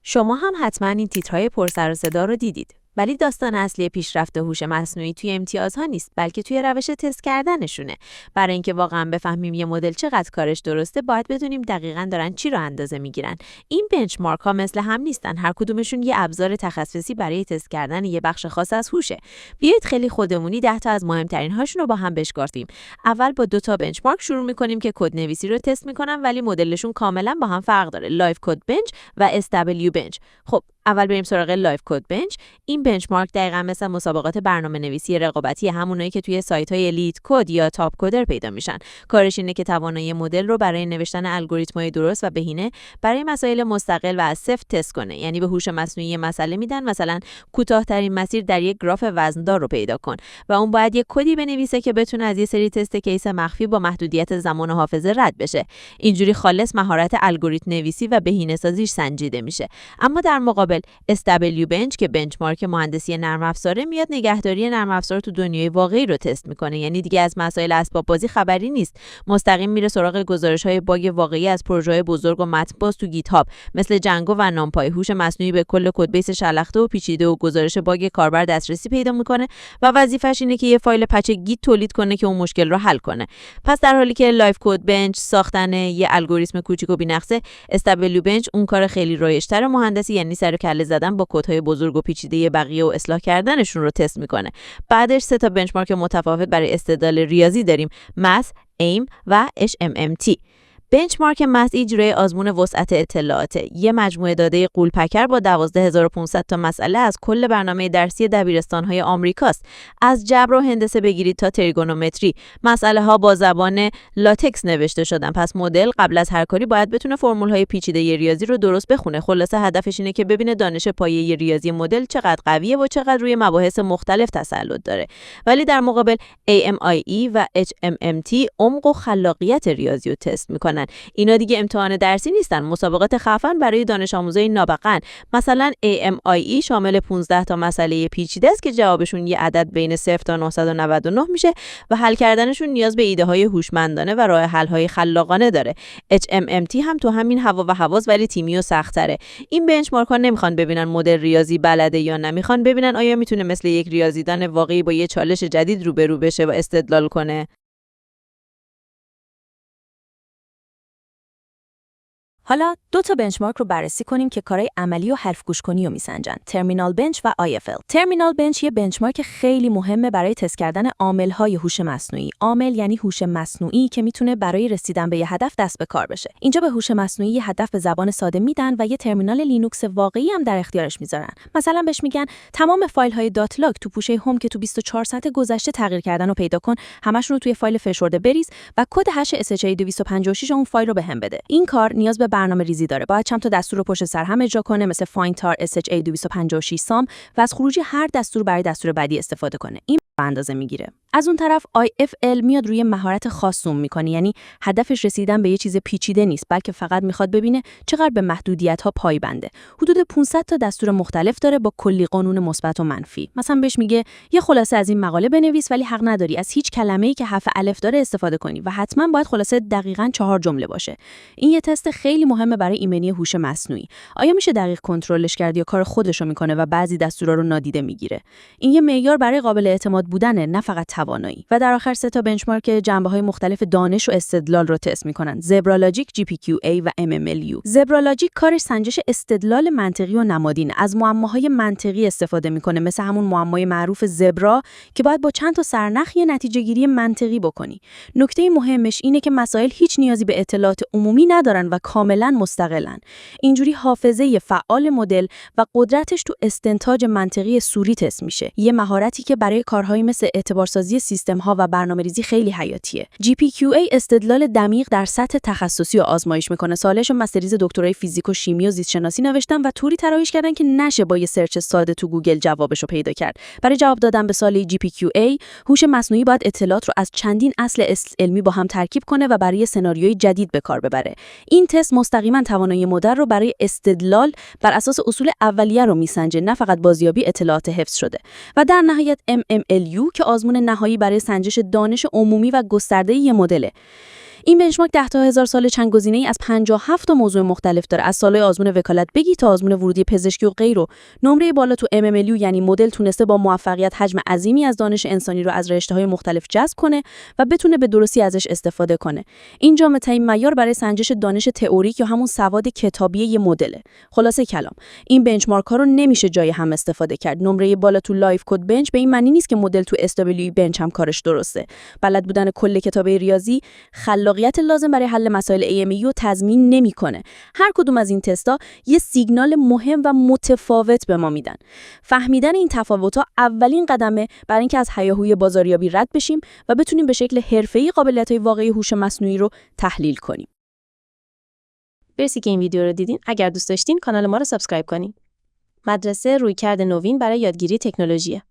شما هم حتما این تیترهای پر سر و صدا رو دیدید. ولی داستان اصلی پیشرفت هوش مصنوعی توی امتیازها نیست، بلکه توی روش تست کردنشونه. برای اینکه واقعا بفهمیم یه مدل چقدر کارش درسته، باید بدونیم دقیقاً دارن چی رو اندازه میگیرن. این بنچمارک ها مثل هم نیستن، هر کدومشون یه ابزار تخصصی برای تست کردن یه بخش خاص از هوشه. بیایید خیلی خودمونی 10 تا از مهمترین هاشون رو با هم بشکافیم. اول با 2 تا بنچمارک شروع می‌کنیم که کدنویسی رو تست می‌کنن، ولی مدلشون کاملاً با هم فرق داره. لایف کد بنچ و SW بنچ. خب اول بریم سراغ لایف کد بنچ. این بنچمارک دقیقاً مثل مسابقات برنامه‌نویسی رقابتی همونایی که توی سایت‌های لید کد یا تاپ کدر پیدا میشن. کارش اینه که توانایی مدل رو برای نوشتن الگوریتم‌های درست و بهینه برای مسائل مستقل و از صفر تست کنه. یعنی به هوش مصنوعی مسئله میدن، مثلا کوتاه‌ترین مسیر در یک گراف وزندار رو پیدا کن و اون باید یک کدی بنویسه که بتونه از یه سری تست کیس مخفی با محدودیت زمان و حافظه رد بشه. اینجوری خالص مهارت الگوریتم نویسی و بهینه‌سازیش سنجیده میشه. اما در مقابل SW بنچ که بنچمارک مهندسی نرم افزاره، میاد نگهداری نرم افزار تو دنیای واقعی رو تست میکنه. یعنی دیگه از مسائل اسباب بازی خبری نیست، مستقیم میره سراغ گزارش‌های باگ واقعی از پروژه‌های بزرگ و متن‌باز تو گیت هاب مثل جنگو و نامپای. هوش مصنوعی به کل کدبیس شلخته و پیچیده و گزارش باگ کاربر دسترسی پیدا میکنه و وظیفش اینه که یه فایل پچ گیت تولید کنه که اون مشکل رو حل کنه. پس در حالی که لایف کد بنچ ساختن یه الگوریتم کوچیک و بی‌نقصه، SW بنچ اون کار خیلی رایج‌تر مهندسی، یعنی سر و کله زدن با کدهای بزرگ و پیچیده بقیه و اصلاح کردنشون رو تست میکنه. بعدش 3 تا بنچمارک متفاوت برای استدلال ریاضی داریم: ماث، ایم و HMMT. بنچمارک ماث اجرای آزمون وسعت اطلاعاته، یه مجموعه داده غول‌پکر با 12500 تا مسئله از کل برنامه درسی دبیرستان‌های آمریکاست. از جبر و هندسه بگیرید تا تریگونومتری، مسئله‌ها با زبان لاتکس نوشته شدن. پس مدل قبل از هر کاری باید بتونه فرمول‌های پیچیده ریاضی رو درست بخونه. خلاصه هدفش اینه که ببینه دانش پایه‌ای ریاضی مدل چقدر قویه و چقدر روی مباحث مختلف تسلط داره. ولی در مقابل AMIE و HMMT عمق و خلاقیت ریاضی رو تست می‌کنن. اینا دیگه امتحان درسی نیستن، مسابقات خفن برای دانش آموزای نابغه‌ن. مثلا AMIE شامل 15 تا مسئله پیچیده است که جوابشون یه عدد بین 0 تا 999 میشه و حل کردنشون نیاز به ایده‌های هوشمندانه و راه حل‌های خلاقانه داره. HMMT هم تو همین هوا و حواس، ولی تیمی و سخت‌تره. این بنچمارک‌ها نمیخوان ببینن مدل ریاضی بلده یا نه، میخوان ببینن آیا میتونه مثل یک ریاضیدان واقعی با یه چالش جدید روبرو بشه و استدلال کنه. حالا 2 تا بنچمارک رو بررسی کنیم که کارهای عملی و حرف گوش کنی رو میسنجن: ترمینال بنچ و IFL. ترمینال بنچ یه بنچمارک خیلی مهمه برای تست کردن عامل‌های هوش مصنوعی. عامل یعنی هوش مصنوعی که میتونه برای رسیدن به یه هدف دست به کار بشه. اینجا به هوش مصنوعی یه هدف به زبان ساده میدن و یه ترمینال لینوکس واقعی هم در اختیارش میذارن. مثلا بهش میگن تمام فایل‌های دات لاگ تو پوشه هوم که تو 24 ساعت گذشته تغییر کردن رو پیدا کن، همشون رو توی فایل فشرده بریز و کد هش SHA-256 اون فایل رو بهم بده. این کار نیاز به برنامه ریزی داره. باید چند تا دستور رو پشت سر هم اجرا کنه، مثل find tar SHA-256 سام، و از خروجی هر دستور برای دستور بعدی استفاده کنه. این اندازه میگیره. از اون طرف IFL میاد روی مهارت خاص زوم میکنه، یعنی هدفش رسیدن به یه چیز پیچیده نیست، بلکه فقط میخواد ببینه چقدر به محدودیت‌ها پایبنده. حدود 500 تا دستور مختلف داره با کلی قانون مثبت و منفی. مثلا بهش میگه یه خلاصه از این مقاله بنویس، ولی حق نداری از هیچ کلمه‌ای که حرف الف داره استفاده کنی و حتما باید خلاصه دقیقاً 4 جمله باشه. این یه تست خیلی مهمه برای ایمنی هوش مصنوعی. آیا میشه دقیق کنترلش کرد یا کار خودشو میکنه و بعضی دستورا رو نادیده میگیره؟ این یه معیار برای قابل اعتماد بودن، نه فقط توانایی. و در آخر 3 تا بنچمارک جنبه‌های مختلف دانش و استدلال رو تست میکنن: زبرالاجیک، GPQA و MMLU. زبرالاجیک کارش سنجش استدلال منطقی و نمادین، از معماهای منطقی استفاده میکنه، مثل همون معمای معروف زبرا که باید با چند تا سرنخ یه نتیجه گیری منطقی بکنی. نکته مهمش اینه که مسائل هیچ نیازی به اطلاعات عمومی ندارن و کاملا مستقلن. اینجوری حافظه فعال مدل و قدرتش تو استنتاج منطقی صوری تست میشه، یه مهارتی که برای کارهایی مثل اعتبارسازی سیستم‌ها و برنامه‌ریزی خیلی حیاتیه. GPQA استدلال دقیق در سطح تخصصی رو آزمایش میکنه. سالش مستریز دکترای فیزیک و شیمی و زیست شناسی نوشتن و طوری طراحیش کردن که نشه با یه سرچ ساده تو گوگل جوابش رو پیدا کرد. برای جواب دادن به سوال GPQA، هوش مصنوعی باید اطلاعات رو از چندین اصل علمی با هم ترکیب کنه و برای سناریوی جدید به کار ببره. این تست مستقیما توانایی مدل رو برای استدلال بر اساس اصول اولیه رو میسنجه، نه فقط بازیابی اطلاعات حفظ شده. و در نهایت MMLU که آزمون نهایی برای سنجش دانش عمومی و گسترده یه مدله. این بنچمارک 10 تا 1000 سال چند گزینه‌ای از 57 تا موضوع مختلف داره، از سالهای آزمون وکالت بگی تا آزمون ورودی پزشکی و غیره. نمره بالا تو MMLU یعنی مدل تونسته با موفقیت حجم عظیمی از دانش انسانی رو از رشته‌های مختلف جذب کنه و بتونه به درستی ازش استفاده کنه. این جامع‌ترین معیار برای سنجش دانش تئوریک یا همون سواد کتابی یه مدله. خلاصه کلام، این بنچمارک‌ها رو نمیشه جای هم استفاده کرد. نمره بالا تو لایف کد بنچ به این معنی نیست که مدل تو SWE بنچ هم کارش درسته. بلد بودن کل کتابه ریاضی خلاقیت لازم برای حل مسائل AME رو تضمین نمی‌کنه. هر کدوم از این تستا یه سیگنال مهم و متفاوت به ما میدن. فهمیدن این تفاوت‌ها اولین قدمه برای اینکه از هیاهوی بازاریابی رد بشیم و بتونیم به شکل حرفه‌ای قابلیت‌های واقعی هوش مصنوعی رو تحلیل کنیم. مرسی که این ویدیو رو دیدین. اگر دوست داشتین کانال ما رو سابسکرایب کنین. مدرسه رویکرد نوین برای یادگیری تکنولوژی.